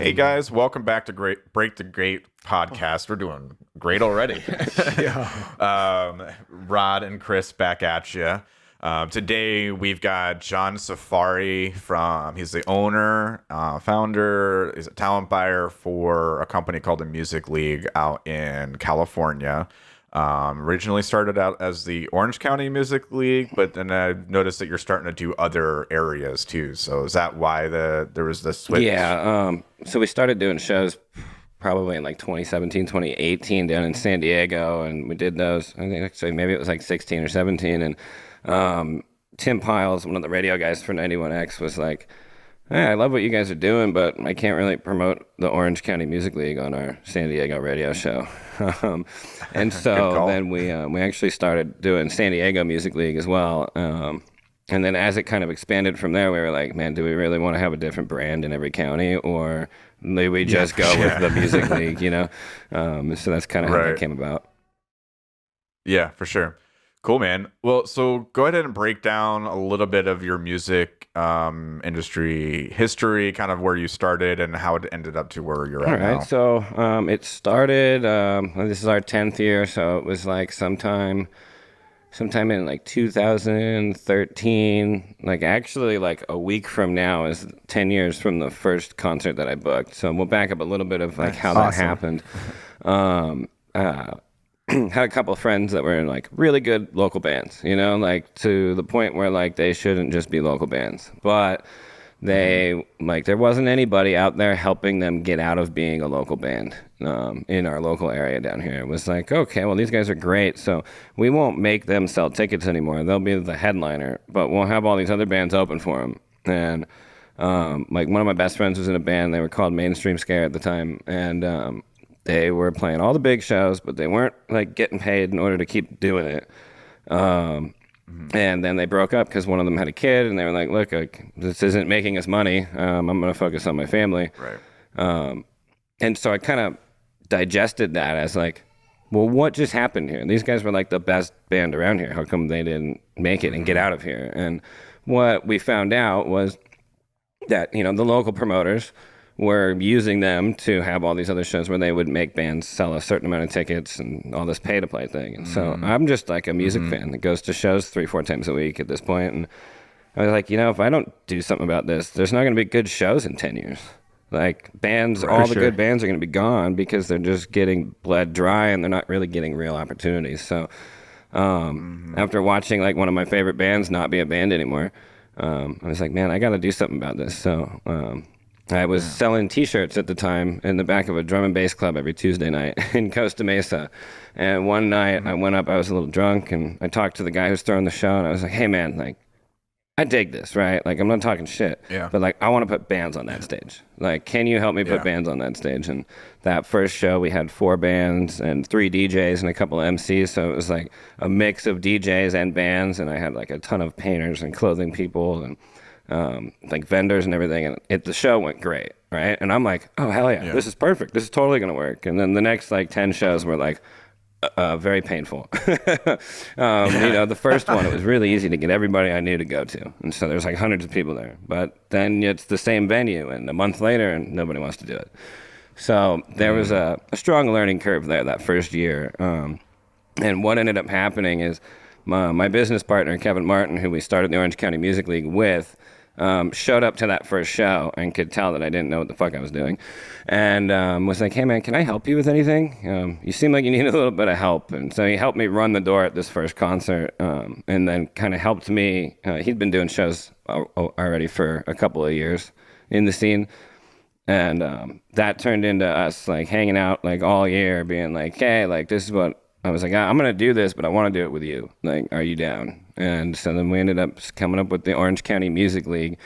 Hey guys, welcome back to Great Break the Gate podcast. We're doing great already. Rod and Chris back at you. Today we've got John Safari he's the owner, founder, is a talent buyer for a company called the Music League out in California. Originally started out as the Orange County Music League, but then I noticed that you're starting to do other areas too. So is that why there was the switch? Yeah. So we started doing shows probably in like 2017, 2018 down in San Diego, and we did those. I think actually maybe it was like 16 or 17. And Tim Piles, one of the radio guys for 91X, was like, "Hey, I love what you guys are doing, but I can't really promote the Orange County Music League on our San Diego radio show." And so then we actually started doing San Diego Music League as well. And then as it kind of expanded from there, we were like, man, do we really want to have a different brand in every county, or maybe we just go with the Music League, you know? So that's kind of how that came about. Yeah, for sure. Cool, man. Well, so go ahead and break down a little bit of your music industry history, kind of where you started and how it ended up to where you're at now. All right, so it started, this is our 10th year, so it was like sometime in like 2013, like actually like a week from now is 10 years from the first concert that I booked. So we'll back up a little bit of like how that happened. Had a couple of friends that were in like really good local bands, you know, like to the point where like they shouldn't just be local bands, but they like there wasn't anybody out there helping them get out of being a local band in our local area down here. It was like, okay, well, these guys are great, so we won't make them sell tickets anymore. They'll be the headliner, but we'll have all these other bands open for them. And like one of my best friends was in a band. They were called Mainstream Scare at the time, and they were playing all the big shows, but they weren't like getting paid in order to keep doing it. And then they broke up because one of them had a kid, and they were like, look, this isn't making us money. I'm going to focus on my family. Right. And so I kind of digested that as like, well, what just happened here? These guys were like the best band around here. How come they didn't make it and get out of here? And what we found out was that, you know, the local promoters were using them to have all these other shows where they would make bands sell a certain amount of tickets and all this pay-to-play thing. And so I'm just like a music fan that goes to shows 3-4 times a week at this point. And I was like, you know, if I don't do something about this, there's not going to be good shows in 10 years. Like bands, all the good bands are going to be gone because they're just getting bled dry and they're not really getting real opportunities. So after watching like one of my favorite bands not be a band anymore, I was like, man, I got to do something about this. So I was selling T-shirts at the time in the back of a drum and bass club every Tuesday night in Costa Mesa. And one night I went up, I was a little drunk, and I talked to the guy who's throwing the show, and I was like, hey, man, like, I dig this, right? Like, I'm not talking shit, but like, I want to put bands on that stage. Like, can you help me put bands on that stage? And that first show, we had 4 bands and 3 DJs and a couple of MCs. So it was like a mix of DJs and bands. And I had like a ton of painters and clothing people and like vendors and everything, and the show went great, right? And I'm like, oh hell yeah, this is perfect, this is totally gonna work. And then the next like 10 shows were like very painful. You know, the first one, it was really easy to get everybody I knew to go to, and so there's like hundreds of people there, but then it's the same venue and a month later and nobody wants to do it. So there was a strong learning curve there that first year. And what ended up happening is my business partner Kevin Martin, who we started the Orange County Music League with, showed up to that first show and could tell that I didn't know what the fuck I was doing, and was like, hey man, can I help you with anything? You seem like you need a little bit of help. And so he helped me run the door at this first concert, and then kind of helped me. He'd been doing shows already for a couple of years in the scene, and that turned into us like hanging out like all year, being like, hey, like this is what I was like, I'm going to do this, but I want to do it with you. Like, are you down? And so then we ended up coming up with the Orange County Music League.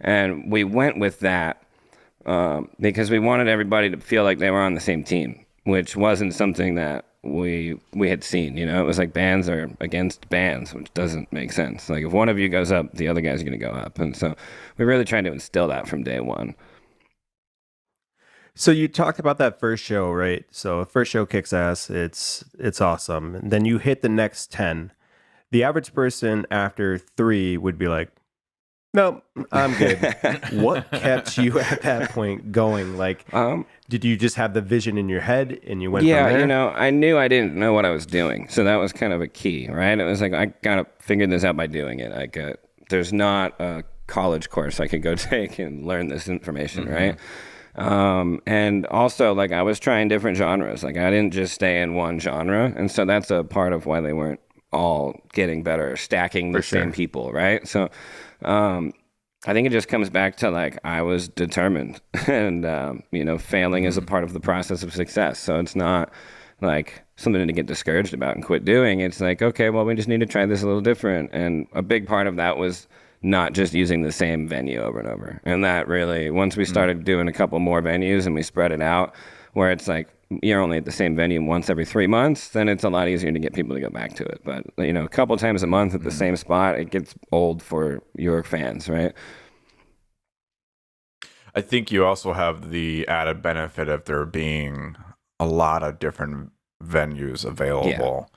And we went with that because we wanted everybody to feel like they were on the same team, which wasn't something that we had seen. You know, it was like bands are against bands, which doesn't make sense. Like if one of you goes up, the other guy's going to go up. And so we really tried to instill that from day one. So you talked about that first show, right? So the first show kicks ass. It's awesome. And then you hit the next 10. The average person after 3 would be like, No, I'm good. What kept you at that point going? Like, did you just have the vision in your head and you went from there? You know, I knew I didn't know what I was doing. So that was kind of a key, right? It was like, I got to figure this out by doing it. Like, there's not a college course I could go take and learn this information, right? And also, like, I was trying different genres. Like, I didn't just stay in one genre. And so that's a part of why they weren't all getting better, stacking the same people, right? So I think it just comes back to, like, I was determined. And, you know, failing is a part of the process of success. So it's not like something to get discouraged about and quit doing. It's like, okay, well, we just need to try this a little different. And a big part of that was not just using the same venue over and over. And that really, once we started doing a couple more venues and we spread it out, where it's like you're only at the same venue once every 3 months, then it's a lot easier to get people to go back to it. But, you know, a couple times a month at the same spot, it gets old for your fans, right? I think you also have the added benefit of there being a lot of different venues available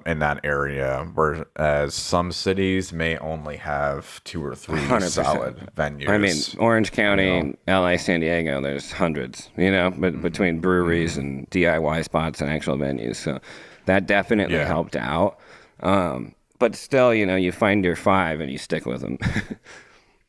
in that area, whereas some cities may only have 2 or 3 100%. solid venues. I mean, Orange County, LA, San Diego, there's hundreds, you know, but between breweries and DIY spots and actual venues. So that definitely helped out. But still, you know, you find your 5 and you stick with them.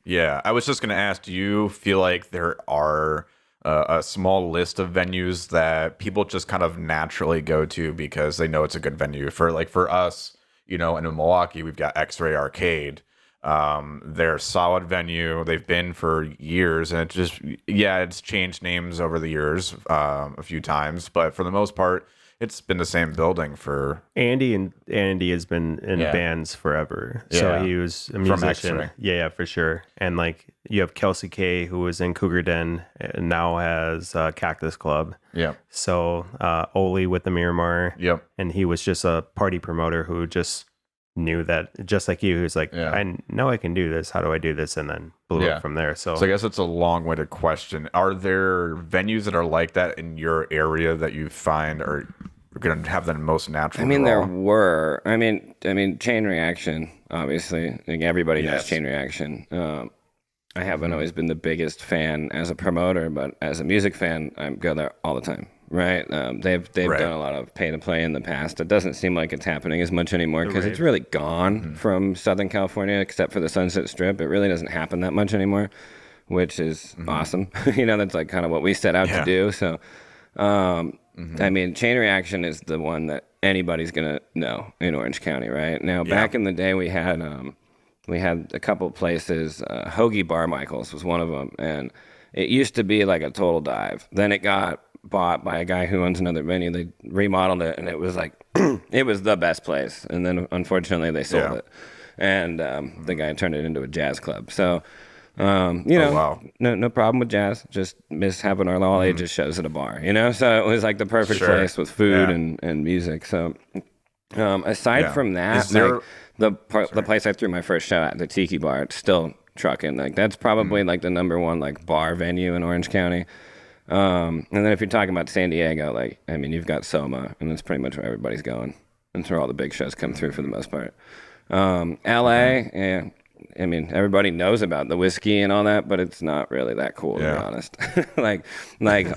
Yeah, I was just going to ask, do you feel like there are a small list of venues that people just kind of naturally go to because they know it's a good venue? For us, you know, in Milwaukee, we've got X-Ray Arcade. They're a solid venue. They've been for years, and it's changed names over the years a few times, but for the most part, it's been the same building for... Andy has been in bands forever. So he was a musician. X-Ray. Yeah, for sure. And like you have Kelsey K, who was in Cougar Den and now has Cactus Club. Yeah. So Oli with the Miramar. Yep. And he was just a party promoter who just knew that, just like you, who's like, I know I can do this. How do I do this? And then blew up from there. So I guess it's a long-winded question. Are there venues that are like that in your area that you find are going to have the most natural draw? There were. I mean, Chain Reaction, obviously. Like, everybody knows Chain Reaction. I haven't always been the biggest fan as a promoter, but as a music fan, I go there all the time. Right? They've done a lot of pay to play in the past. It doesn't seem like it's happening as much anymore because it's really gone from Southern California, except for the Sunset Strip. It really doesn't happen that much anymore, which is awesome. You know, that's like kind of what we set out to do. So, I mean, Chain Reaction is the one that anybody's gonna know in Orange County, right? Now, back in the day, we had a couple places. Hoagie Bar Michaels was one of them, and it used to be like a total dive. Then it got bought by a guy who owns another venue. They remodeled it, and it was like it was the best place. And then unfortunately they sold it, and the guy turned it into a jazz club. So no problem with jazz. Just miss having our all ages shows at a bar, you know. So it was like the perfect place with food and music. So aside from that, the place I threw my first show at, the Tiki Bar, it's still trucking. Like, that's probably like the number one like bar venue in Orange County. And then if you're talking about San Diego, like, I mean, you've got Soma, and that's pretty much where everybody's going. That's where all the big shows come through for the most part. LA, I mean, everybody knows about the whiskey and all that, but it's not really that cool, to be honest. like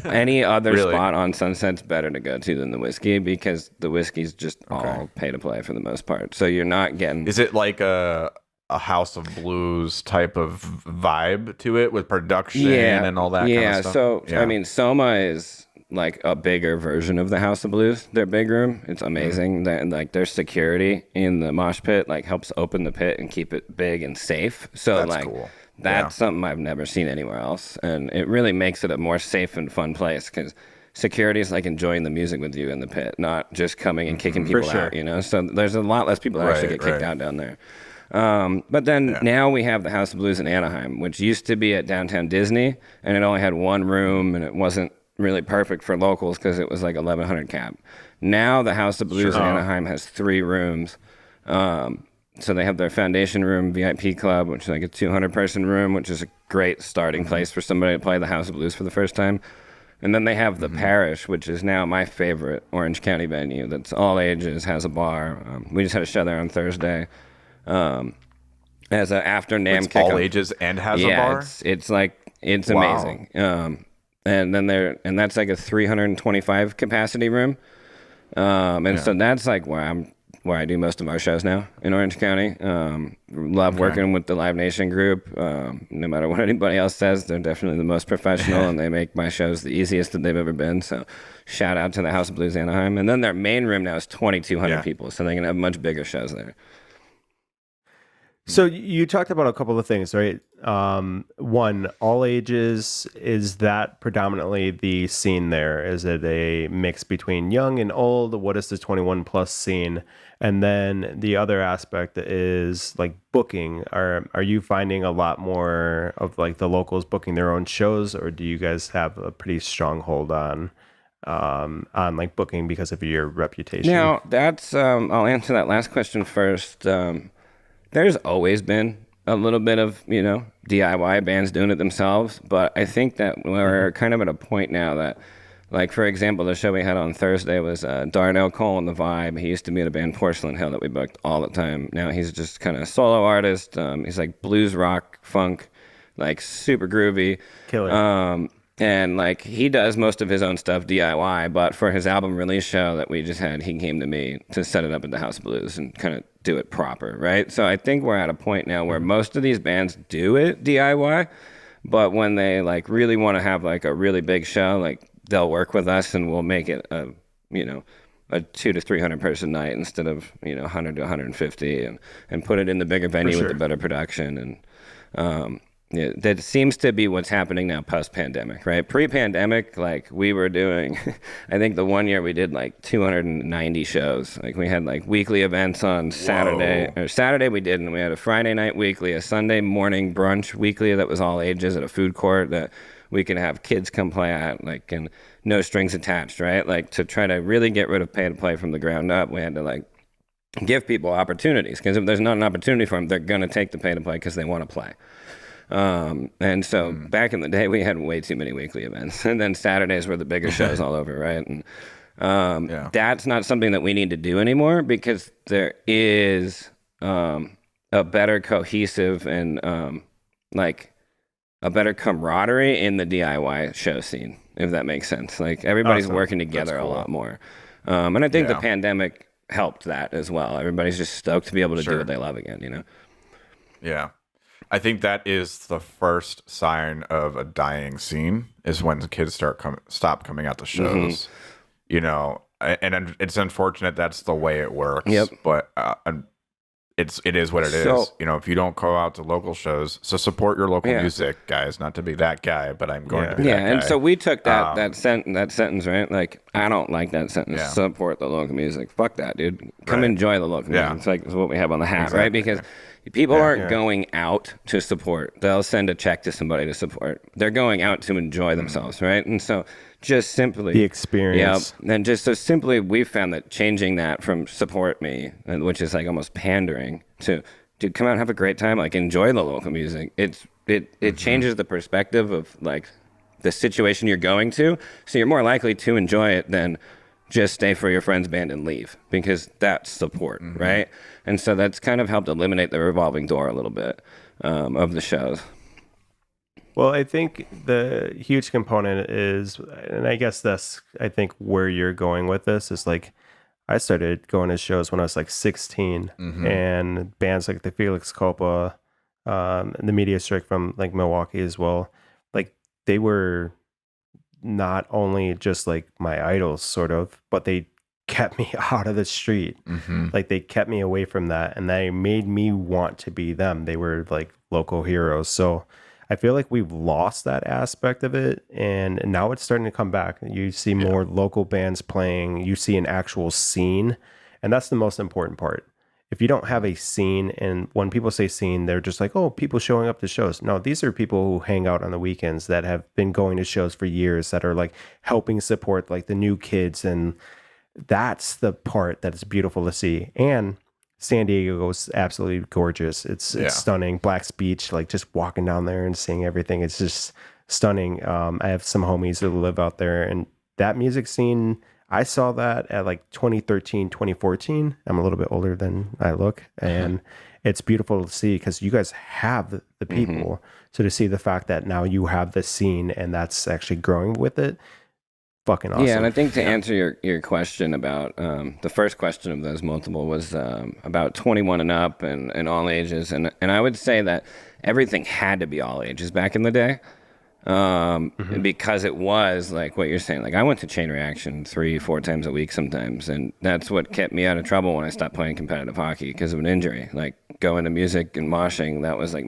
any other spot on Sunset's better to go to than the whiskey, because the whiskey's just all pay to play for the most part. So you're not getting... Is it like a House of Blues type of vibe to it with production and all that kind of stuff? So I mean, Soma is like a bigger version of the House of Blues. Their big room, it's amazing. Like, their security in the mosh pit like helps open the pit and keep it big and safe. So that's cool. That's something I've never seen anywhere else, and it really makes it a more safe and fun place because security is like enjoying the music with you in the pit, not just coming and kicking people out. You know, so there's a lot less people that actually get kicked out down there. But then now we have the House of Blues in Anaheim, which used to be at Downtown Disney, and it only had one room, and it wasn't really perfect for locals because it was like 1,100 cap. Now the House of Blues in Anaheim has 3 rooms. So they have their foundation room, VIP club, which is like a 200-person room, which is a great starting place for somebody to play the House of Blues for the first time. And then they have the Parish, which is now my favorite Orange County venue. That's all ages, has a bar. We just had a show there on Thursday. And as a after NAMM It's all kickoff. ages and has a Yeah, bar. it's like it's Wow. amazing. And then that's like a 325 capacity room. And so that's like where I do most of our shows now in Orange County. Love working with the Live Nation group. No matter what anybody else says, they're definitely the most professional, and they make my shows the easiest that they've ever been. So shout out to the House of Blues Anaheim. And then their main room now is 2,200 people, so they can have much bigger shows there. So you talked about a couple of things, right? One, all ages, is that predominantly the scene there? Is it a mix between young and old? What is the 21 plus scene? And then the other aspect is like booking. Are you finding a lot more of like the locals booking their own shows, or do you guys have a pretty strong hold on like booking because of your reputation? Now, that's I'll answer that last question first. There's always been a little bit of, DIY bands doing it themselves, but I think that we're kind of at a point now that, like, for example, the show we had on Thursday was Darnell Cole and The Vibe. He used to be in a band, Porcelain Hill, that we booked all the time. Now he's just kind of a solo artist. He's like blues, rock, funk, like super groovy. Killer. And like he does most of his own stuff DIY, but for his album release show that we just had, he came to me to set it up at the House of Blues and kind of do it proper, right? So I think we're at a point now where most of these bands do it DIY, but when they like really want to have like a really big show, like they'll work with us and we'll make it a 200 to 300 person night instead of 100 to 150, and put it in the bigger venue with the better production. And yeah, that seems to be what's happening now post-pandemic, right? Pre-pandemic, like we were doing, I think the one year we did like 290 shows. Like we had like weekly events on Saturday. Or Saturday we did, and we had a Friday night weekly, a Sunday morning brunch weekly that was all ages at a food court that we could have kids come play at, like, and no strings attached, right? Like to try to really get rid of pay to play from the ground up, we had to like give people opportunities, because if there's not an opportunity for them, they're going to take the pay to play because they want to play. And so back in the day, we had way too many weekly events, and then Saturdays were the bigger shows all over, right? And that's not something that we need to do anymore, because there is a better cohesive and like a better camaraderie in the DIY show scene, if that makes sense. Like everybody's working together a lot more. And I think the pandemic helped that as well. Everybody's just stoked to be able to do what they love again, Yeah. I think that is the first sign of a dying scene, is when the kids stop coming out to shows. And it's unfortunate that's the way it works. Yep. But it is what it is. If you don't go out to local shows, so support your local music, guys. Not to be that guy, but I'm going to be that guy. And so we took that sentence, right? Like, I don't like that sentence. Support the local music. Fuck that, dude. Come enjoy the local music. It's like what we have on the hat, right? Because people aren't going out to support. They'll send a check to somebody to support. They're going out to enjoy themselves, right? And so just simply the experience. Yeah. And just so simply, we found that changing that from support me, which is like almost pandering, to dude, come out and have a great time, like enjoy the local music. It changes the perspective of like the situation you're going to. So you're more likely to enjoy it than just stay for your friend's band and leave, because that's support, right? And so that's kind of helped eliminate the revolving door a little bit of the shows. Well, I think the huge component is, and I guess I think where you're going with this is like, I started going to shows when I was like 16, and bands like the Felix Culpa, and the Media Strike from like Milwaukee as well, like they were not only just like my idols sort of, but they kept me out of the street. Like they kept me away from that, and they made me want to be them. They were like local heroes. So I feel like we've lost that aspect of it, and now it's starting to come back. You see more local bands playing, you see an actual scene, and that's the most important part. If you don't have a scene, and when people say scene, they're just like, oh, people showing up to shows. No, these are people who hang out on the weekends that have been going to shows for years, that are like helping support like the new kids, and that's the part that's beautiful to see. And San Diego is absolutely gorgeous. It's stunning. Black's Beach, like just walking down there and seeing everything, it's just stunning. I have some homies that live out there, and that music scene, I saw that at like 2013, 2014. I'm a little bit older than I look. And it's beautiful to see because you guys have the people. So to see the fact that now you have the scene and that's actually growing with it, fucking awesome. Yeah, and I think to answer your question about the first question of those multiple was about 21 and up and all ages, and I would say that everything had to be all ages back in the day. Because it was like what you're saying. Like I went to Chain Reaction 3-4 times a week sometimes, and that's what kept me out of trouble when I stopped playing competitive hockey because of an injury. Like going to music and moshing, that was like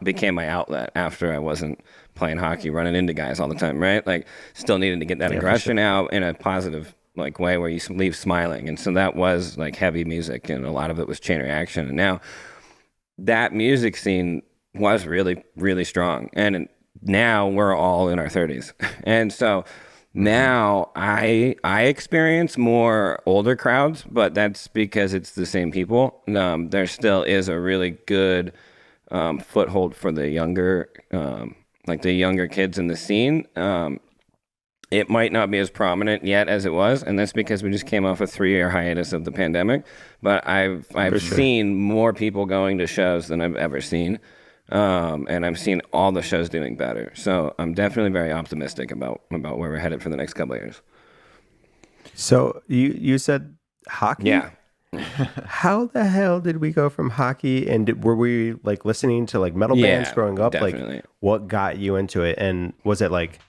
became my outlet after I wasn't playing hockey, running into guys all the time, right? Like still needed to get that aggression out in a positive like way where you leave smiling, and so that was like heavy music, and a lot of it was Chain Reaction, and now that music scene was really, really strong, and now we're all in our 30s. And so now I experience more older crowds, but that's because it's the same people. There still is a really good foothold for the younger, like the younger kids in the scene. It might not be as prominent yet as it was, and that's because we just came off a 3-year hiatus of the pandemic. But I've seen more people going to shows than I've ever seen. And I've seen all the shows doing better. So I'm definitely very optimistic about where we're headed for the next couple of years. So you said hockey? Yeah. How the hell did we go from hockey and were we like listening to like metal bands growing up? Definitely. Like what got you into it? And was it like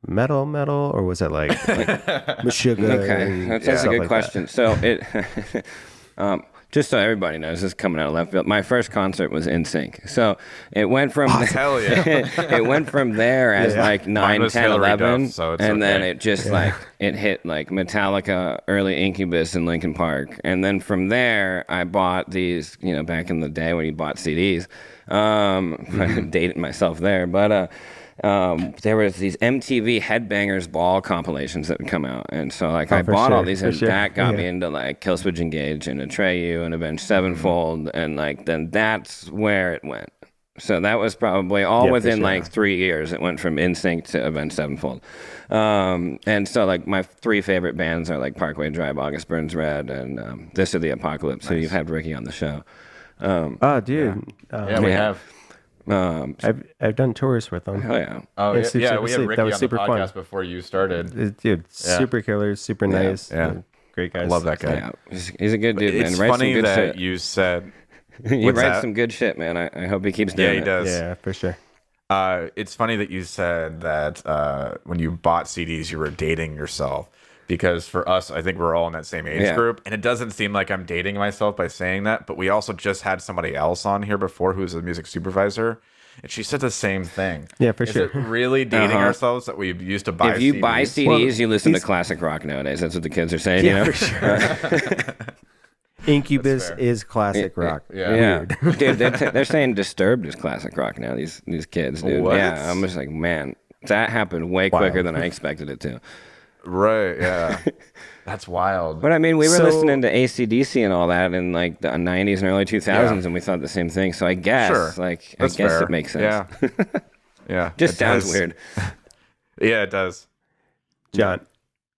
metal or was it like Meshuggah? Okay, that's a good question. So it just so everybody knows, this is coming out of left field. My first concert was NSYNC. So it went from hell yeah. it went from there as like 9, 10, 11, Duff, so and then it just like it hit like Metallica, early Incubus, and Linkin Park, and then from there I bought these. You know, back in the day when you bought CDs, I dated myself there, but. There was these MTV Headbangers Ball compilations that would come out, and so like I bought all these, and that got me into like Killswitch Engage and Atreyu and Avenged Sevenfold, and like then that's where it went. So that was probably all within like 3 years. It went from NSYNC to Avenged Sevenfold, and so like my 3 favorite bands are like Parkway Drive, August Burns Red, and This or the Apocalypse. Nice. So you've had Ricky on the show. Oh, dude, we have. I've done tours with them. Oh yeah. Oh yeah, we had Ricky on the podcast before you started. Dude, super killer, super nice. Yeah. Great guys. I love that guy. Yeah, he's a good dude, man. It's Writes funny some good that shit. you said he writes some good shit, man. I hope he keeps doing it. Yeah, he does. Yeah, for sure. It's funny that you said that when you bought CDs, you were dating yourself. Because for us, I think we're all in that same age group. And it doesn't seem like I'm dating myself by saying that. But we also just had somebody else on here before who's a music supervisor. And she said the same thing. Yeah, for Is sure. it really dating ourselves that we used to buy CDs? If you buy CDs, you listen to classic rock nowadays. That's what the kids are saying. Yeah, you know? for sure. Incubus is classic rock. Yeah. Dude, they're saying Disturbed is classic rock now, these kids, dude. What? Yeah, I'm just like, man, that happened way quicker than I expected it to. Right, yeah. That's wild. But I mean, we were listening to AC/DC and all that in like the 90s and early 2000s, and we thought the same thing. So I guess, it makes sense. Yeah. Yeah. Just sounds weird. Yeah, it does. John,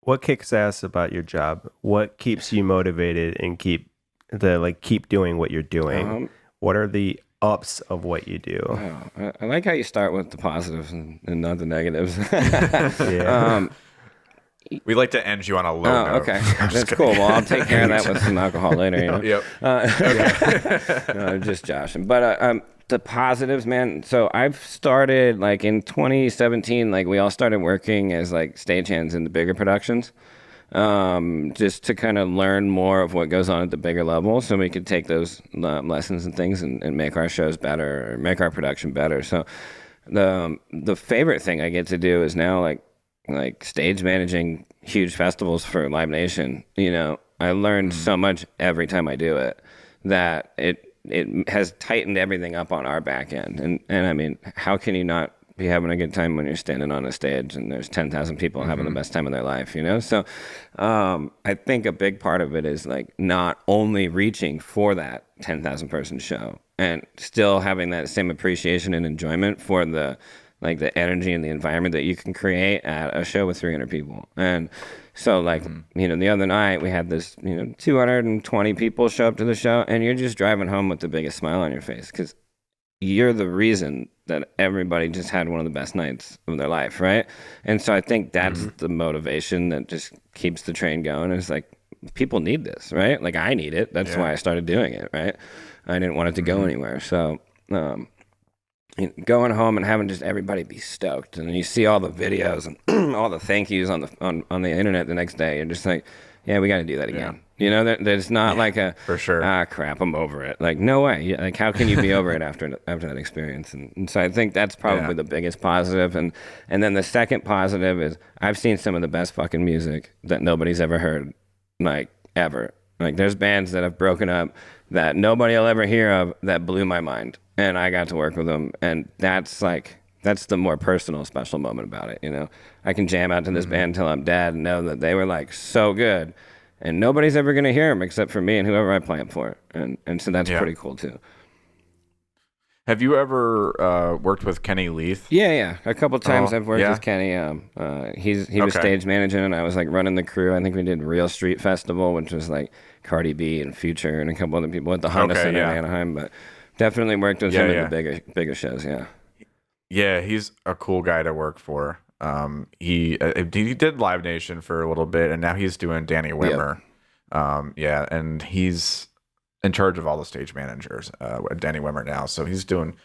what kicks ass about your job? What keeps you motivated and keep doing what you're doing? What are the ups of what you do? I like how you start with the positives and not the negatives. We like to end you on a low note. Okay. That's cool. Well, I'll take care of that with some alcohol later. You know? Yep. No, just joshing. But the positives, man. So I've started like in 2017, like we all started working as like stagehands in the bigger productions, just to kind of learn more of what goes on at the bigger level, so we could take those lessons and things and make our shows better or make our production better. So the favorite thing I get to do is now like stage managing huge festivals for Live Nation. You know, I learned so much every time I do it that it has tightened everything up on our back end. And I mean, how can you not be having a good time when you're standing on a stage and there's 10,000 people having the best time of their life, you know? So I think a big part of it is like not only reaching for that 10,000 person show and still having that same appreciation and enjoyment for the like the energy and the environment that you can create at a show with 300 people. And so like, the other night we had this, 220 people show up to the show, and you're just driving home with the biggest smile on your face because you're the reason that everybody just had one of the best nights of their life, right? And so I think that's the motivation that just keeps the train going. It's like, people need this, right? Like, I need it. That's why I started doing it, right? I didn't want it to go anywhere. So going home and having just everybody be stoked, and you see all the videos and all the thank yous on the internet the next day, you're just like, yeah, we got to do that again. There's not like a for sure. Crap, I'm over it. Like, no way. Like, how can you be over it after that experience? And so I think that's probably the biggest positive. And then the second positive is I've seen some of the best fucking music that nobody's ever heard, like, ever. Like, there's bands that have broken up that nobody will ever hear of that blew my mind, and I got to work with them, and that's the more personal, special moment about it. I can jam out to this band until I'm dead and know that they were like so good, and nobody's ever gonna hear them except for me and whoever I play them for, and so that's pretty cool too. Have you ever worked with Kenny Leith? Yeah. A couple times I've worked with Kenny. He was stage managing, and I was like running the crew. I think we did Real Street Festival, which was like Cardi B and Future and a couple other people at the Honda Center in Anaheim. But definitely worked with some of the bigger shows. Yeah. Yeah, he's a cool guy to work for. He did Live Nation for a little bit, and now he's doing Danny Wimmer. Yep. And he's in charge of all the stage managers at Danny Wimmer now, so he's doing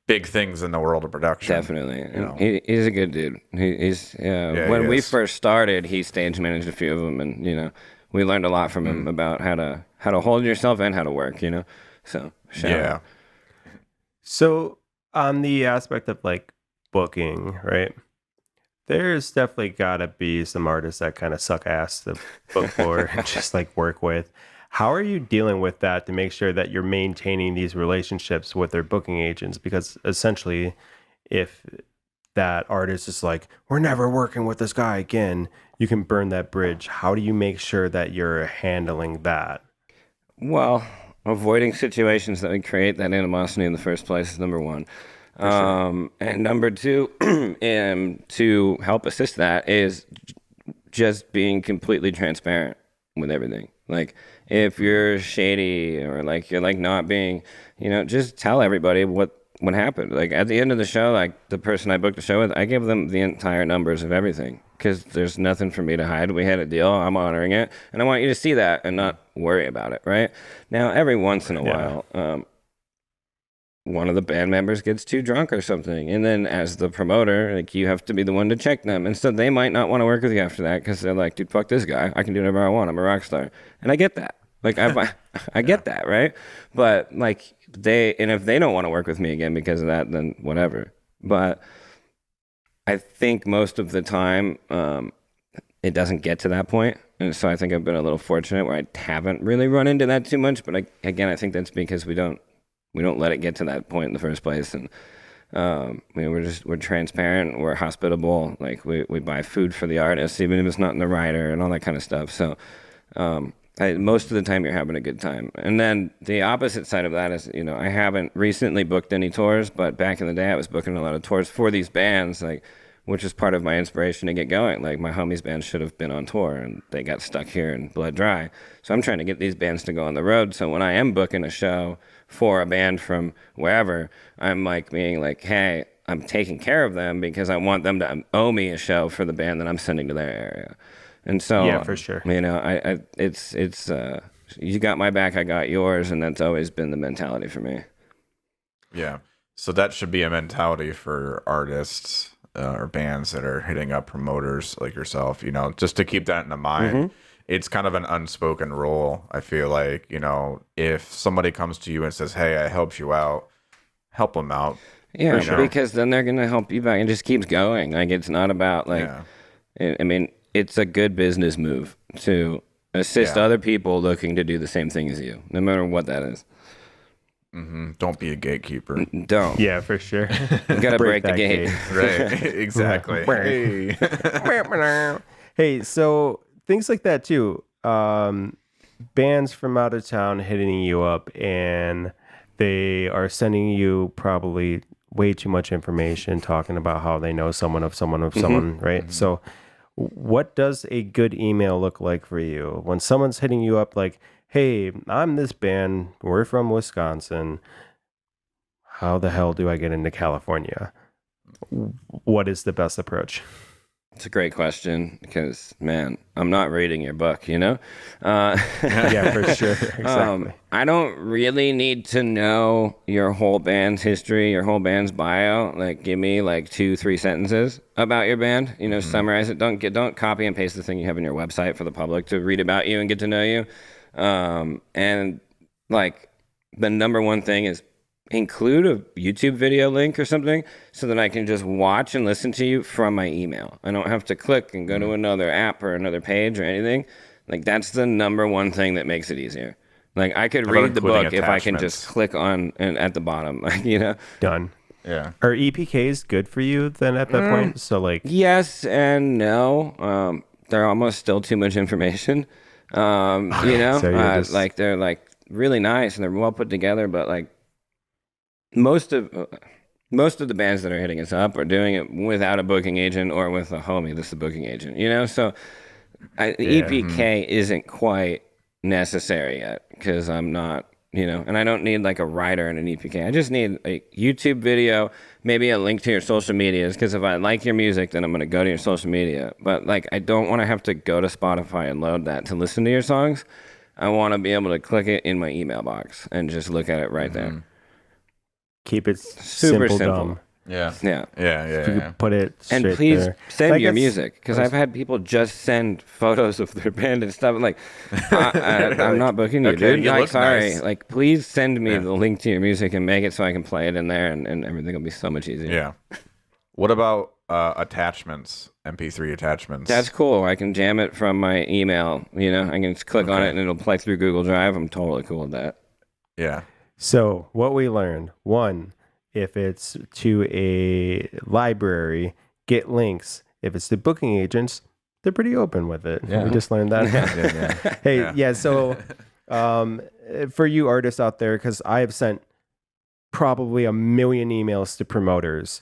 big things in the world of production. Definitely. He's a good dude. When we first started, he stage managed a few of them, and we learned a lot from him about how to hold yourself and how to work. So shout out. So on the aspect of like booking, right? There's definitely gotta be some artists that kind of suck ass to book for and just like work with. How are you dealing with that to make sure that you're maintaining these relationships with their booking agents? Because essentially, if that artist is like, we're never working with this guy again, you can burn that bridge. How do you make sure that you're handling that? Well, avoiding situations that would create that animosity in the first place is number one. Sure. And number two, to help assist that is just being completely transparent with everything. Like, if you're shady or like you're like not being, just tell everybody what happened. Like, at the end of the show, like the person I booked the show with, I give them the entire numbers of everything because there's nothing for me to hide. We had a deal. I'm honoring it, and I want you to see that and not worry about it. Right now, every once in a while, one of the band members gets too drunk or something, and then as the promoter, like, you have to be the one to check them, and so they might not want to work with you after that because they're like, dude, fuck this guy, I can do whatever I want, I'm a rock star. And I get that, like, I get that, right? But like, if they don't want to work with me again because of that, then whatever. But I think most of the time it doesn't get to that point, and so I think I've been a little fortunate where I haven't really run into that too much. But again, I think that's because we don't let it get to that point in the first place. And we're transparent, we're hospitable, like we buy food for the artists, even if it's not in the rider and all that kind of stuff. So most of the time you're having a good time. And then the opposite side of that is, I haven't recently booked any tours, but back in the day I was booking a lot of tours for these bands, like, which is part of my inspiration to get going. Like, my homies' band should have been on tour, and they got stuck here in Blood Dry. So I'm trying to get these bands to go on the road. So when I am booking a show for a band from wherever, I'm like being like, hey, I'm taking care of them because I want them to owe me a show for the band that I'm sending to their area. And so, yeah, for sure. It's you got my back, I got yours, and that's always been the mentality for me. Yeah. So that should be a mentality for artists or bands that are hitting up promoters like yourself, just to keep that in mind. It's kind of an unspoken rule. I feel like, if somebody comes to you and says, hey, I helped you out, help them out. Yeah, because then they're going to help you back, and just keeps going. Like, it's not about it's a good business move to assist other people looking to do the same thing as you, no matter what that is. Don't be a gatekeeper. Don't. Yeah, for sure. You got to break the gate. Right. Exactly. Hey, so things like that too. Bands from out of town hitting you up, and they are sending you probably way too much information talking about how they know someone of someone of someone, right? So what does a good email look like for you when someone's hitting you up like, hey, I'm this band, we're from Wisconsin, how the hell do I get into California? What is the best approach? It's a great question because, man, I'm not reading your book, you know? Yeah, for sure. Exactly. I don't really need to know your whole band's history, your whole band's bio. Like, give me like 2-3 sentences about your band. You know, summarize it. Don't copy and paste the thing you have on your website for the public to read about you and get to know you. And like, the number one thing is include a YouTube video link or something so that I can just watch and listen to you from my email. I don't have to click and go to another app or another page or anything. Like, that's the number one thing that makes it easier. Like, I could read the book if I can just click on and at the bottom, you know? Done. Yeah. Are EPKs good for you then at that point? So like, Yes and no. They're almost still too much information. You know, So you're just- like they're like really nice and they're well put together, but like most of the bands that are hitting us up are doing it without a booking agent or with a homie that's the booking agent, you know? So EPK isn't quite necessary yet because I'm not, you know, and I don't need like a writer and an EPK. I just need a YouTube video, maybe a link to your social medias, because if I like your music, then I'm going to go to your social media. But like, I don't want to have to go to Spotify and load that to listen to your songs. I want to be able to click it in my email box and just look at it right there. keep it Super simple, simple. dumb. Yeah. Yeah. Yeah. Put it straight And please there. send Like your it's- music, because I've had people just send photos of their band and stuff. Like, I'm not booking you, Okay, dude. you Like, look sorry. nice. Like, please send me the link to your music and make it so I can play it in there, and everything will be so much easier. Yeah. What about attachments? MP3 attachments. That's cool. I can jam it from my email. You know, I can just click on it and it'll play through Google Drive. I'm totally cool with that. Yeah. So what we learned, one, if it's to a library, get links. If it's to booking agents, they're pretty open with it. Yeah. We just learned that. Yeah. Hey, yeah. So for you artists out there, because I have sent probably 1 million emails to promoters,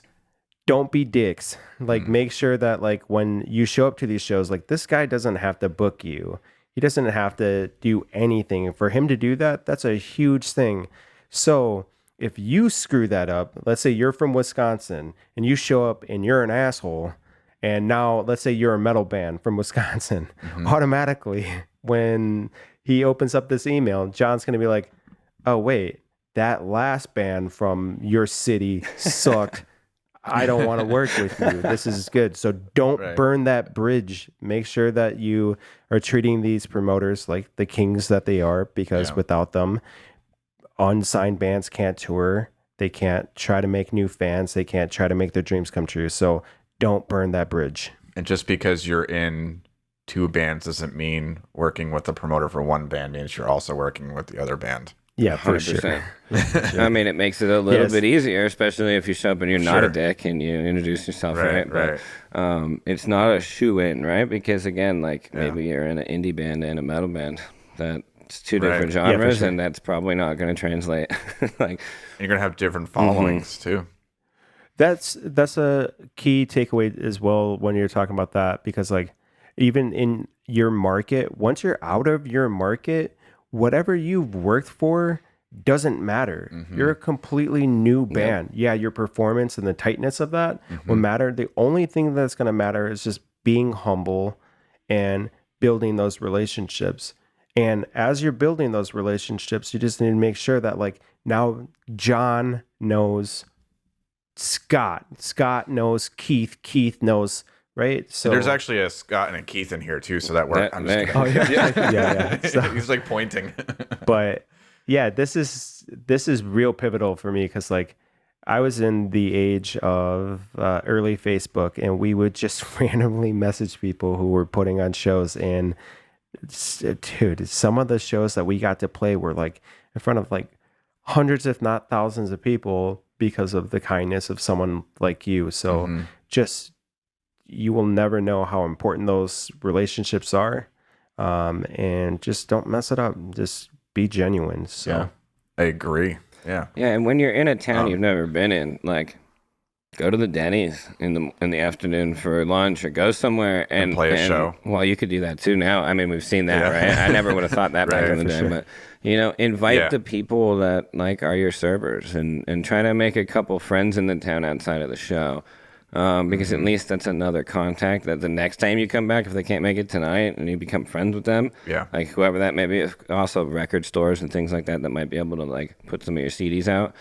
don't be dicks. Like, make sure that like when you show up to these shows, like this guy doesn't have to book you. He doesn't have to do anything. For him to do that, that's a huge thing. So if you screw that up, let's say you're from Wisconsin and you show up and you're an asshole, and now let's say you're a metal band from Wisconsin, automatically when he opens up this email, John's going to be like, oh, wait, that last band from your city sucked. I don't want to work with you. This is good. So don't burn that bridge. Make sure that you are treating these promoters like the kings that they are, because without them, unsigned bands can't tour. They can't try to make new fans. They can't try to make their dreams come true. So don't burn that bridge. And just because you're in 2 bands doesn't mean working with the promoter for one band means you're also working with the other band. Yeah, for 100%. sure. I mean, it makes it a little Yes. bit easier, especially if you show up and you're not a Sure. dick and you introduce yourself, right? Right. But it's not a shoe-in, right? Because again, like maybe you're in an indie band and a metal band. That's 2 different Yeah, for genres, sure. and that's probably not going to translate. Like, You're going to have different followings too. That's a key takeaway as well when you're talking about that, because like even in your market, once you're out of your market, whatever you've worked for doesn't matter. You're a completely new band. Yeah, your performance and the tightness of that will matter. The only thing that's going to matter is just being humble and building those relationships. And as you're building those relationships, you just need to make sure that like now John knows Scott, Scott knows Keith, Keith knows, right? So There's actually a Scott and a Keith in here too, so that works. That- I'm just that- kidding. yeah. So, He's like pointing. but yeah, this is real pivotal for me, because like I was in the age of early Facebook, and we would just randomly message people who were putting on shows. And dude, some of the shows that we got to play were like in front of like hundreds, if not thousands of people, because of the kindness of someone like you. So just, you will never know how important those relationships are. And just don't mess it up. Just be genuine. So Yeah. I agree. Yeah. yeah, and when you're in a town you've never been in, like, go to the Denny's in the afternoon for lunch, or go somewhere and play a show. Well, you could do that too now. I mean, we've seen that, right? I never would have thought that back Right, in the for day, sure. but invite Yeah. the people that like are your servers, and try to make a couple friends in the town outside of the show. Because at least that's another contact that the next time you come back, if they can't make it tonight, and you become friends with them, Yeah. like whoever that may be, also record stores and things like that might be able to like put some of your CDs out.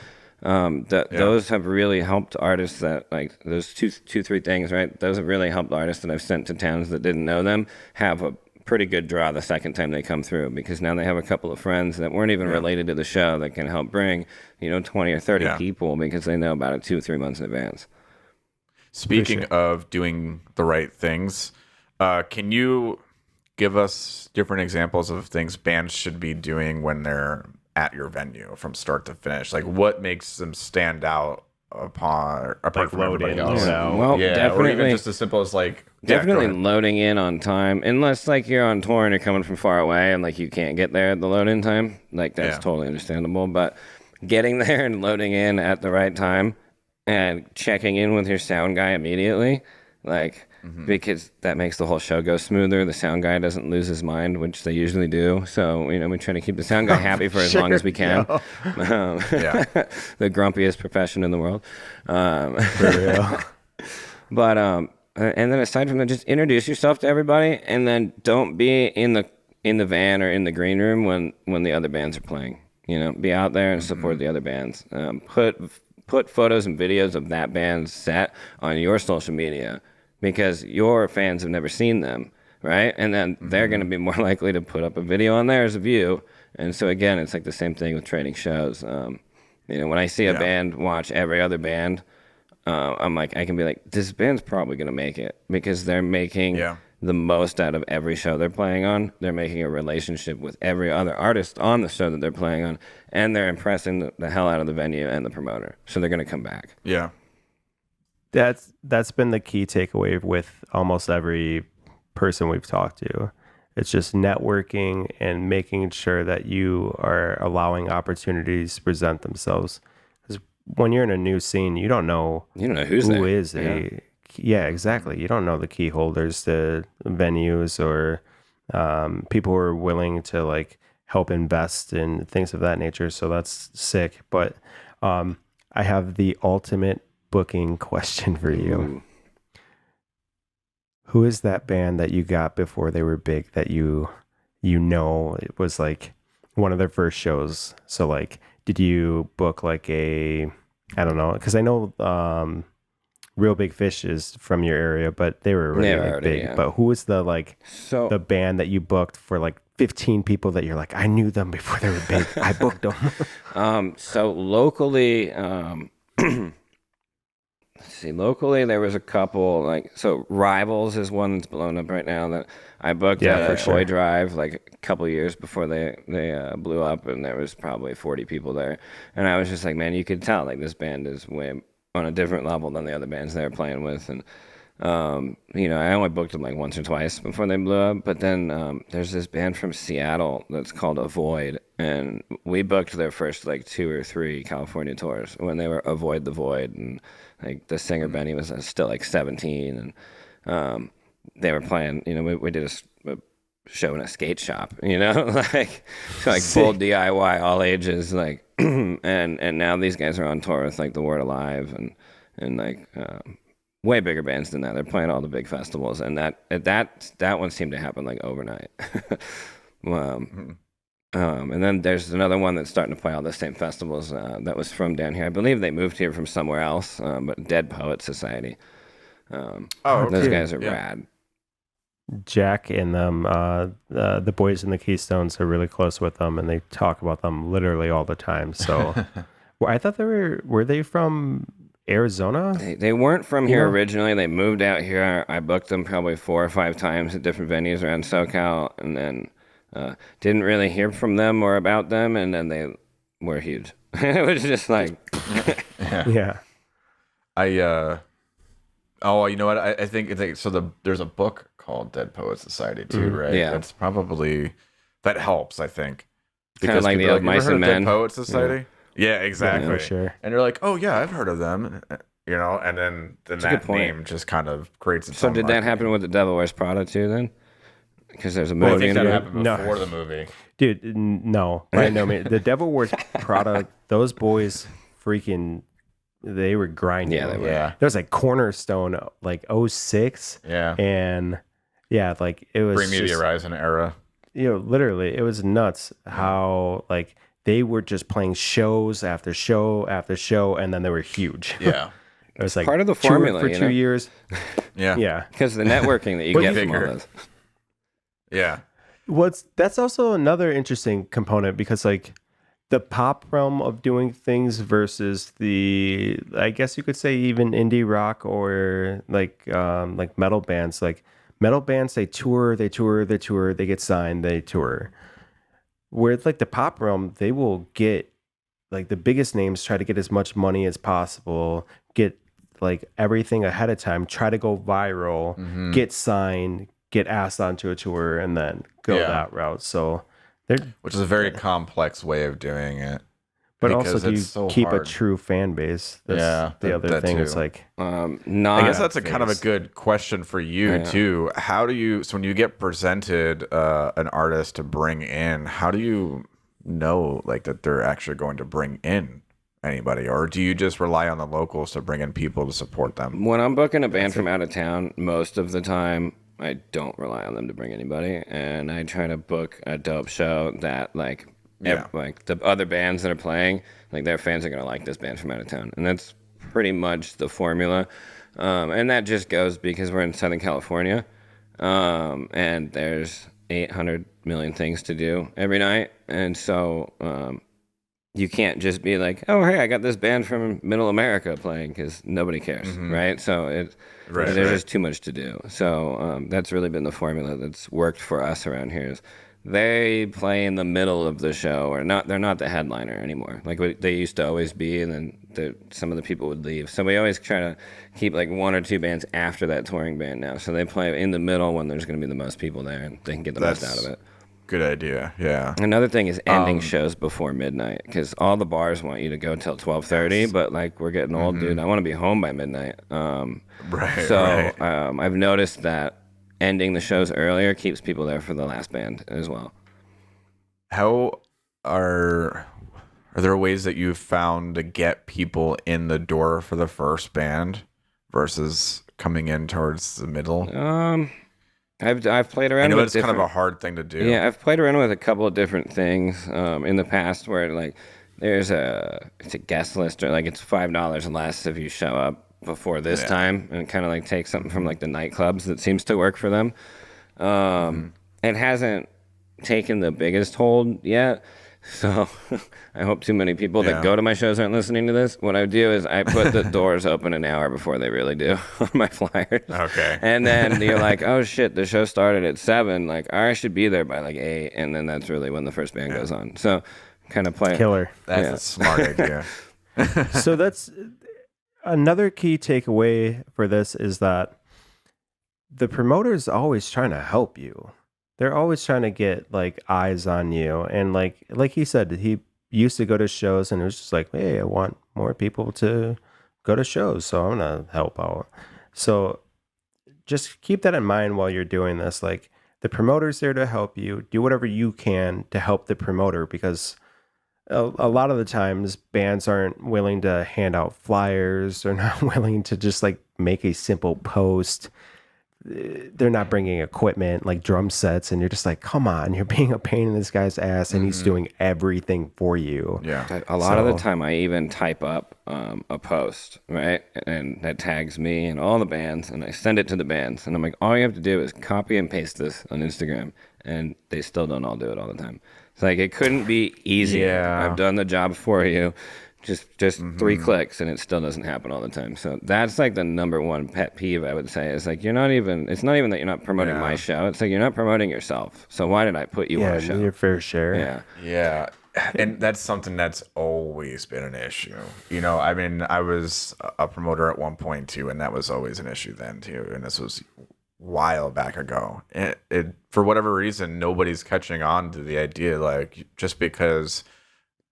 Those have really helped artists that like those three things, right? Those have really helped artists that I've sent to towns that didn't know them have a pretty good draw the second time they come through, because now they have a couple of friends that weren't even related to the show that can help bring 20 or 30 Yeah. people, because they know about it 2 or 3 months in advance. Speaking of doing the right things, can you give us different examples of things bands should be doing when they're at your venue from start to finish? Like, what makes them stand out apart Like from load everybody in, else? load out. Well, Yeah, or definitely, even just as simple as like yeah, go definitely ahead. loading in on time, unless like you're on tour and you're coming from far away and like you can't get there at the load in time. Like that's Yeah. totally understandable, but getting there and loading in at the right time and checking in with your sound guy immediately, like because that makes the whole show go smoother. The sound guy doesn't lose his mind, which they usually do. So we try to keep the sound guy happy for as long as we can. Yeah. The grumpiest profession in the world. For real. But and then aside from that, just introduce yourself to everybody, and then don't be in the van or in the green room when the other bands are playing. Be out there and support the other bands. Put photos and videos of that band's set on your social media, because your fans have never seen them, right? And then they're going to be more likely to put up a video on theirs of you. And so again, it's like the same thing with trading shows. When I see a band watch every other band, I'm like, I can be like, this band's probably going to make it, because they're making the most out of every show they're playing on. They're making a relationship with every other artist on the show that they're playing on, and they're impressing the hell out of the venue and the promoter. So they're going to come back. Yeah. That's been the key takeaway with almost every person we've talked to. It's just networking and making sure that you are allowing opportunities to present themselves. Because when you're in a new scene, you don't know who's who there. is exactly. You don't know the key holders to venues or people who are willing to like help invest in things of that nature. So that's sick. But I have the ultimate booking question for you. Ooh. Who is that band that you got before they were big that it was like one of their first shows? So like, did you book like I don't know, because I know Real Big Fish is from your area, but they were really big. Yeah. But who was the band that you booked for like 15 people that you're like, I knew them before they were big. I booked them. So locally, let's see. Locally, there was a couple. Rivals is one that's blown up right now that I booked at for a sure. Toy Drive like a couple years before they blew up, and there was probably 40 people there. And I was just like, man, you could tell like this band is way on a different level than the other bands they were playing with. And I only booked them like once or twice before they blew up. But then there's this band from Seattle that's called Avoid, and we booked their first like 2 or 3 California tours when they were Avoid the Void, and like the singer Benny was still like 17, and they were playing. We did a show in a skate shop, like full DIY, all ages, like, and now these guys are on tour with like The Word Alive and like. Way bigger bands than that. They're playing all the big festivals, and that one seemed to happen like overnight. And then there's another one that's starting to play all the same festivals that was from down here. I believe they moved here from somewhere else, but Dead Poets Society. Those guys are rad. Jack and them, the boys in the Keystones are really close with them, and they talk about them literally all the time. So, well, I thought were they from Arizona? They weren't from here Yeah. originally. They moved out here. I booked them probably 4 or 5 times at different venues around SoCal, and then didn't really hear from them or about them, and then they were huge. It was just like, Yeah. Oh, you know what? I think it's like, there's a book called Dead Poets Society too, right? Yeah. That's probably that helps, I think. Kinda like people the are Mice "You ever and heard of Men?" Dead Poets Society? Yeah, exactly. for sure. And they're like, oh yeah, I've heard of them. you know, and then a good that point. name just kind of creates its So own did that marketing. happen with the Devil Wears Prada too? Then, because there's a I movie think in that there. happened No. before the movie. Dude, no, by no means. The Devil Wears Prada. Those boys, freaking, they were grinding. Yeah, they were. Yeah, There was like Cornerstone, like '06, yeah. and yeah, like it was Bring me the just, Horizon era. literally, it was nuts how like they were just playing shows after show after show, and then they were huge. Yeah, It was like Part of the toured formula, for you 2 know? years. yeah, Yeah. Because the networking that you get from all figure. this. yeah. That's also another interesting component because like the pop realm of doing things versus the, I guess you could say, even indie rock or like metal bands. Like metal bands, they tour, they get signed, they tour. Where it's like the pop realm, they will get like the biggest names, try to get as much money as possible, get like everything ahead of time, try to go viral, get signed, get asked onto a tour, and then go Yeah. that route. So they're, Which is a very complex way of doing it. but also, because do you it's so keep hard. a true fan base? That's Yeah, the other that thing. too. It's like, Not. I guess that's a kind of a good question for you Yeah. too. How do you, so when you get presented an artist to bring in, how do you know like that they're actually going to bring in anybody, or do you just rely on the locals to bring in people to support them? When I'm booking a band from out of town, most of the time I don't rely on them to bring anybody, and I try to book a dope show that like Yeah. like the other bands that are playing, like their fans are gonna like this band from out of town, and that's pretty much the formula. And that just goes because we're in Southern California, and there's 800 million things to do every night, and so you can't just be like, oh, hey, I got this band from Middle America playing, because nobody cares, right? So Right, there's right. just too much to do. So that's really been the formula that's worked for us around here. Is they play in the middle of the show, or not? They're not the headliner anymore, like they used to always be, and then some of the people would leave. So we always try to keep like one or two bands after that touring band now. So they play in the middle when there's going to be the most people there, and they can get the most out of it. Good idea. Yeah. Another thing is ending shows before midnight, because all the bars want you to go till 12:30, but like we're getting old, dude. I want to be home by midnight. Right. So right. I've noticed that ending the shows earlier keeps people there for the last band as well. How are there ways that you've found to get people in the door for the first band versus coming in towards the middle? I've played around. I know with it's kind of different- a hard thing to do. Yeah, I've played around with a couple of different things in the past where like it's a guest list, or like it's $5 less if you show up before this time, and kind of like take something from like the nightclubs that seems to work for them. It hasn't taken the biggest hold yet. So I hope too many people that go to my shows aren't listening to this. What I do is I put the doors open an hour before they really do on my flyers. Okay. And then you're like, oh shit, the show started at 7. Like, I should be there by like 8. And then that's really when the first band goes on. So kind of play. killer. That's Yeah. a smart idea. So that's another key takeaway for this, is that the promoter is always trying to help you. They're always trying to get like eyes on you. And like he said, he used to go to shows and it was just like, hey, I want more people to go to shows, so I'm gonna help out. So just keep that in mind while you're doing this. Like, the promoter's there to help you. Do whatever you can to help the promoter, because a lot of the times bands aren't willing to hand out flyers. They're not willing to just like make a simple post. They're not bringing equipment like drum sets, and you're just like, come on, you're being a pain in this guy's ass, and he's doing everything for you. Yeah. A lot of the So- time, I even type up a post, right? And that tags me and all the bands, and I send it to the bands. And I'm like, all you have to do is copy and paste this on Instagram. And they still don't all do it all the time. It's like, it couldn't be easier. Yeah. I've done the job for you. Just 3 clicks, and it still doesn't happen all the time. So that's like the number one pet peeve, I would say, is like, it's not even that you're not promoting my show. It's like, you're not promoting yourself. So why did I put you on Yeah, a show? your fair share. Yeah. Yeah. And that's something that's always been an issue. You know, I mean, I was a promoter at one point too, and that was always an issue then too. And this was a while back ago. It for whatever reason, nobody's catching on to the idea, like, just because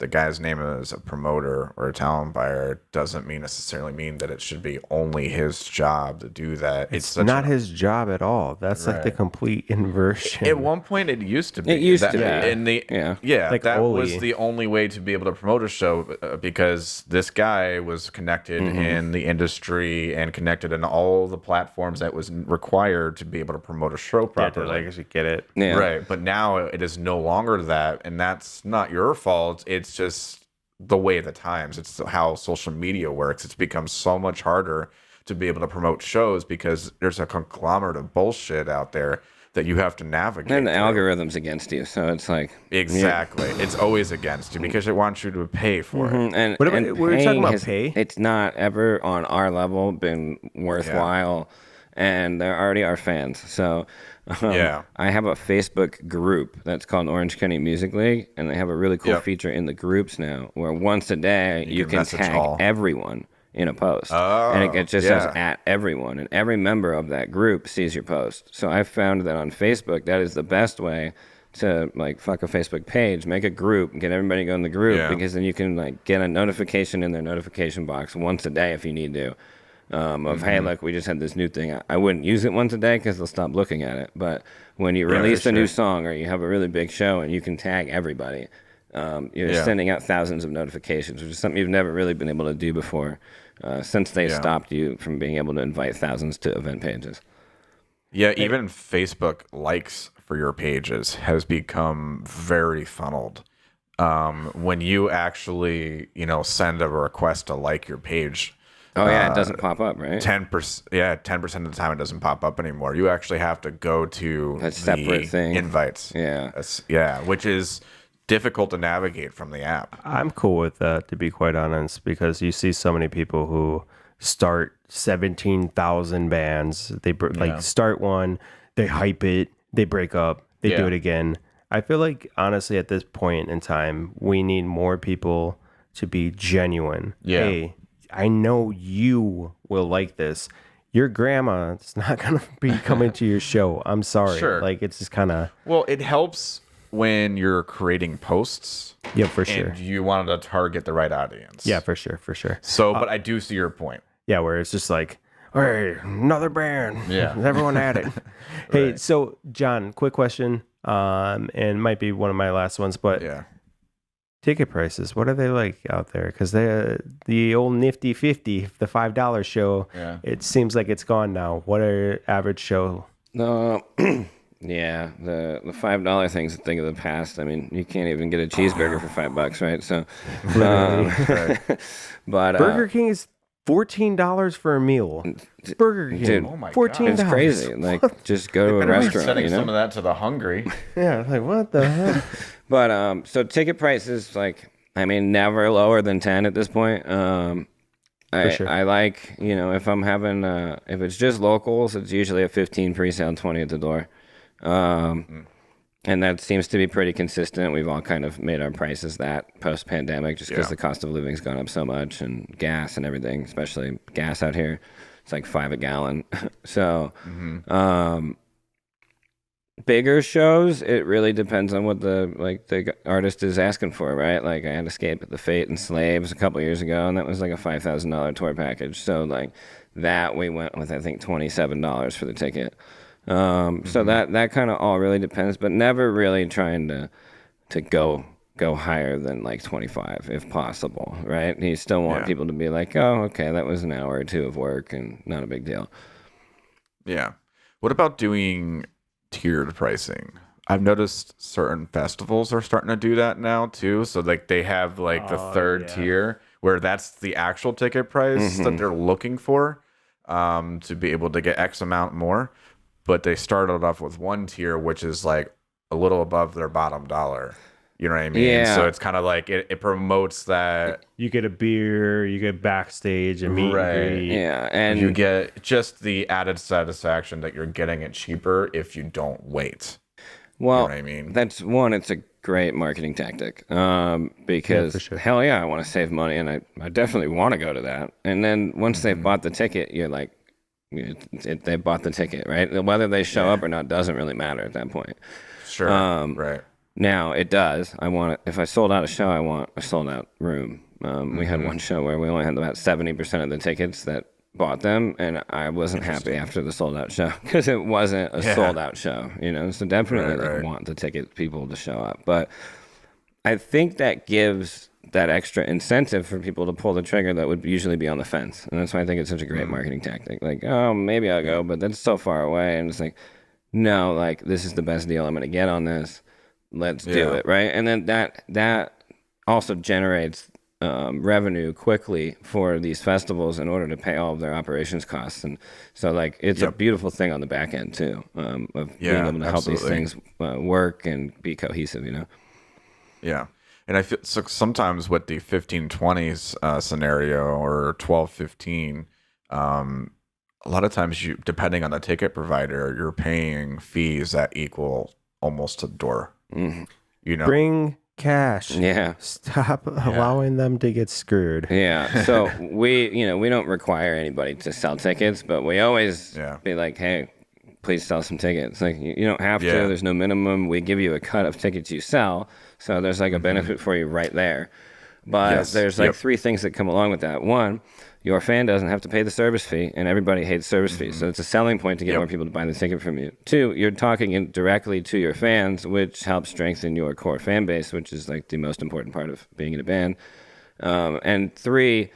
the guy's name is a promoter or a talent buyer doesn't necessarily mean that it should be only his job to do that. It's such not an- his job at all. That's like the Right. complete inversion. At one point, it used to be. It used to be. And Like that Oli. was the only way to be able to promote a show because this guy was connected in the industry and connected in all the platforms that was required to be able to promote a show Yeah, to properly. like actually get it. Yeah. Right. But now it is no longer that. And that's not your fault. It's just the way of the times. It's how social media works. It's become so much harder to be able to promote shows because there's a conglomerate of bullshit out there that you have to navigate. And the through. algorithm's against you, so it's like Exactly. It's always against you because it wants you to pay for it. And What about- and we were talking paying about has- pay? It's not ever on our level been worthwhile, and they're already our fans. So Yeah. I have a Facebook group that's called Orange County Music League, and they have a really cool Yep. feature in the groups now where once a day you can can message tag all. everyone in a post. Oh, and it just says yeah. at everyone, and every member of that group sees your post. So I found that on Facebook, that is the best way to like fuck a Facebook page, make a group, get everybody to go in the group, Yeah. because then you can like get a notification in their notification box once a day if you need to. Of hey, look, we just had this new thing. I wouldn't use it once a day because they'll stop looking at it. But when you release for a new sure. song or you have a really big show and you can tag everybody, you're Yeah. sending out thousands of notifications, which is something you've never really been able to do before since they Yeah. stopped you from being able to invite thousands to event pages. Yeah, even Facebook likes for your pages has become very funneled. When you actually, send a request to like your page, Oh yeah, it doesn't pop up, right? 10%, 10% of the time it doesn't pop up anymore. You actually have to go to A separate thing. invites. Yeah. Which is difficult to navigate from the app. I'm cool with that, to be quite honest, because you see so many people who start 17,000 bands. They like start one, they hype it, they break up, they do Yeah. it again. I feel like honestly at this point in time, we need more people to be genuine. Yeah. Hey, I know you will like this. Your grandma is not going to be coming to your show. I'm sorry. Sure. Like it's just kind of, Well, it helps when you're creating posts yeah, for sure. and you wanted to target the right audience. Yeah, for sure. For sure. So, but I do see your point. Yeah, where it's just like, hey, another band. Yeah. Everyone at it. Hey, so John, quick question. And might be one of my last ones, but Yeah. ticket prices, what are they like out there? Because the old Nifty 50, the $5 show, Yeah. it seems like it's gone now. What are average show? No, yeah, the $5 thing's a thing of the past. I mean, you can't even get a cheeseburger for $5, right? So, but Burger King is $14 for a meal. Burger King, dude, Oh my God. $14. it's crazy. Like, just go to a Better be restaurant, sending you know. some of that to the hungry. Yeah, like what the hell? But so ticket prices, like, I mean, never lower than 10 at this point. sure. I like, if I'm having, if it's just locals, it's usually a 15 pre-sale, 20 at the door. And that seems to be pretty consistent. We've all kind of made our prices that post-pandemic just because Yeah. the cost of living's gone up so much and gas and everything, especially gas out here. It's like $5 a gallon. So, bigger shows, it really depends on what the artist is asking for, right? Like I had Escape at the Fate and Slaves a couple years ago, and that was like a $5,000 tour package. So like that we went with I think $27 for the ticket. So that kind of all really depends, but never really trying to go higher than like 25 if possible, right? You still want Yeah. people to be like, oh, okay, that was an hour or two of work and not a big deal. Yeah. What about doing tiered pricing? I've noticed certain festivals are starting to do that now too. So like they have like the third tier where that's the actual ticket price that they're looking for to be able to get X amount more. But they started off with one tier, which is like a little above their bottom dollar. You know what I mean? Yeah. So it's kind of like it promotes that You get a beer, you get backstage, a meet Right. and greet. Yeah, and you get just the added satisfaction that you're getting it cheaper if you don't wait. well, what I mean? that's one. It's a great marketing tactic because for sure. hell yeah, I want to save money, and I definitely want to go to that. And then once they've bought the ticket, you're like, they bought the ticket, right? Whether they show up or not doesn't really matter at that point. Sure. Um, right. Now it does. If I sold out a show, I want a sold out room. We had one show where we only had about 70% of the tickets that bought them, and I wasn't happy after the sold out show because it wasn't a sold out show, So definitely want the ticket people to show up. But I think that gives that extra incentive for people to pull the trigger that would usually be on the fence. And that's why I think it's such a great marketing tactic. Like, oh, maybe I'll go, but that's so far away. And it's like, no, like, this is the best deal I'm going to get on this. Let's do it, right? And then that also generates revenue quickly for these festivals in order to pay all of their operations costs. And so, like, it's a beautiful thing on the back end, too, of being able to help these things work and be cohesive, Yeah. And I feel so sometimes with the 15-20s scenario or 12-15, a lot of times depending on the ticket provider, you're paying fees that equal almost to the door. Bring cash. Yeah. Stop allowing them to get screwed. Yeah. So we don't require anybody to sell tickets, but we always be like, hey, please sell some tickets. Like, you don't have to. There's no minimum. We give you a cut of tickets you sell. So there's like a benefit for you right there. But there's like three things that come along with that. One, your fan doesn't have to pay the service fee, and everybody hates service fees. So it's a selling point to get more people to buy the ticket from you. Two, you're talking directly to your fans, which helps strengthen your core fan base, which is like the most important part of being in a band. And three,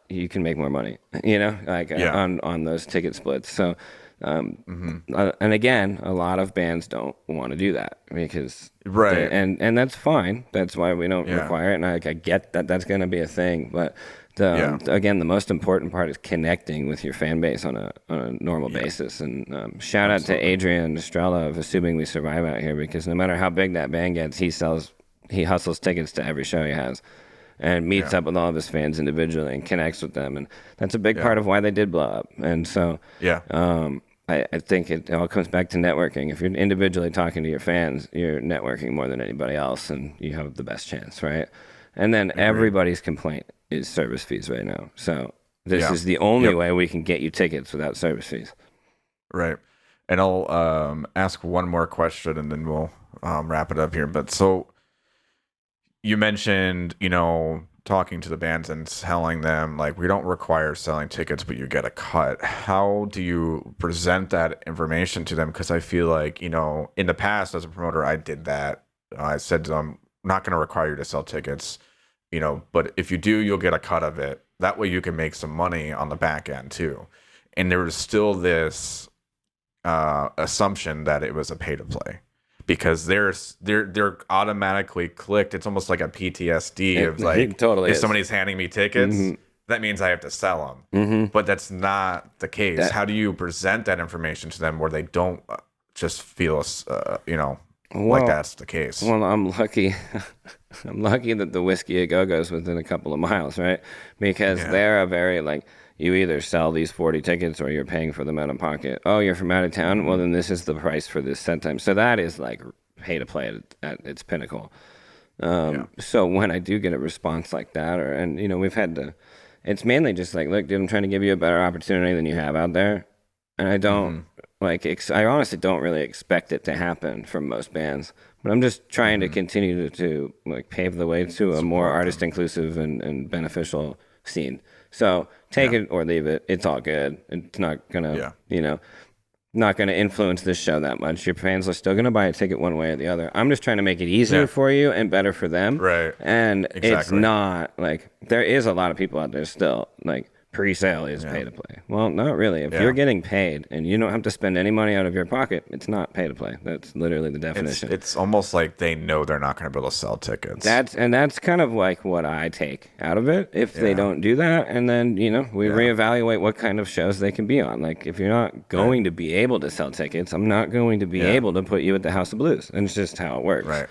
you can make more money, on those ticket splits. So, and again, a lot of bands don't want to do that because and that's fine. That's why we don't require it. And I get that that's going to be a thing, but again, the most important part is connecting with your fan base on a normal basis. And shout out to Adrian Estrella of Assuming We Survive out here, because no matter how big that band gets, he hustles tickets to every show he has and meets up with all of his fans individually and connects with them. And that's a big part of why they did blow up. And so I think it all comes back to networking. If you're individually talking to your fans, you're networking more than anybody else, and you have the best chance, right? And then everybody's complaint is service fees right now. So this is the only way we can get you tickets without service fees. Right. And I'll ask one more question and then we'll wrap it up here. But so you mentioned, talking to the bands and telling them, like, we don't require selling tickets, but you get a cut. How do you present that information to them? Because I feel like, in the past as a promoter, I did that. I said to them, I'm not going to require you to sell tickets, but if you do, you'll get a cut of it. That way you can make some money on the back end too. And there was still this assumption that it was a pay to play, because they're automatically clicked. It's almost like a PTSD of like, totally if somebody's handing me tickets, that means I have to sell them. But that's not the case. How do you present that information to them where they don't just feel, like that's the case? Well, I'm lucky. I'm lucky that the Whiskey A Go-Go's within a couple of miles, right? Because they're a very, like, you either sell these 40 tickets or you're paying for them out of pocket. Oh, you're from out of town? Well, then this is the price for this set time. So that is like pay to play at its pinnacle. So when I do get a response like that, we've had to, it's mainly just like, look, dude, I'm trying to give you a better opportunity than you have out there. And I don't, I honestly don't really expect it to happen from most bands. But I'm just trying to continue to like pave the way to a more artist inclusive and beneficial scene. So take it or leave it. It's all good. It's not gonna, not gonna influence this show that much. Your fans are still gonna buy a ticket one way or the other. I'm just trying to make it easier for you and better for them. Right. And it's not like, there is a lot of people out there still like, pre-sale is pay to play. Well, not really. If you're getting paid and you don't have to spend any money out of your pocket, it's not pay to play. That's literally the definition. It's almost like they know they're not going to be able to sell tickets. That's kind of like what I take out of it. If they don't do that, and then we reevaluate what kind of shows they can be on. Like, if you're not going to be able to sell tickets, I'm not going to be able to put you at the House of Blues. And it's just how it works. Right.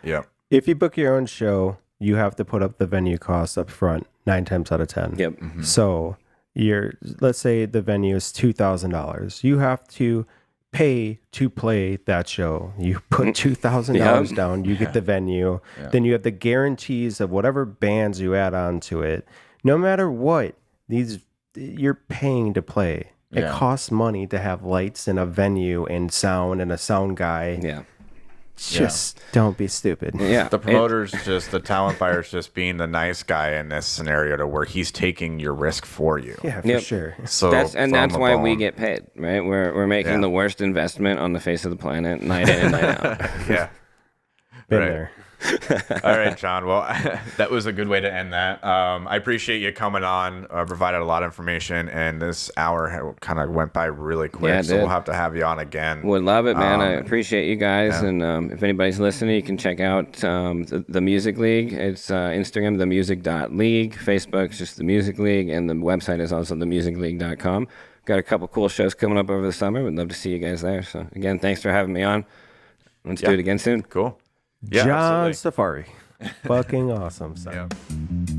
Yeah. If you book your own show, you have to put up the venue costs up front 9 times out of 10. Yep. Mm-hmm. So let's say the venue is $2,000. You have to pay to play that show. You put $2,000 down, you get the venue. Then you have the guarantees of whatever bands you add on to it. No matter what, you're paying to play. It costs money to have lights and a venue and sound and a sound guy. Yeah. just don't be stupid. Yeah. The promoter's just the talent buyer's just being the nice guy in this scenario to where he's taking your risk for you. Yeah, for Yep. sure. So That's throw him a why we bone. get paid, right? We're making Yeah. the worst investment on the face of the planet, night in and night out. Yeah. Been Right. there. All right, John. Well, that was a good way to end that. I appreciate you coming on. Provided a lot of information, and this hour kind of went by really quick. Yeah, it so did. we'll have to have you on again. Would love it, man. I appreciate you guys. And if anybody's listening, you can check out the Music League. It's Instagram, themusic.league. Facebook's just the Music League. And the website is also themusicleague.com. Got a couple cool shows coming up over the summer. Would love to see you guys there. So, again, thanks for having me on. Let's do it again soon. Cool. Yeah, John absolutely. Safari. Fucking awesome. Son. Yeah.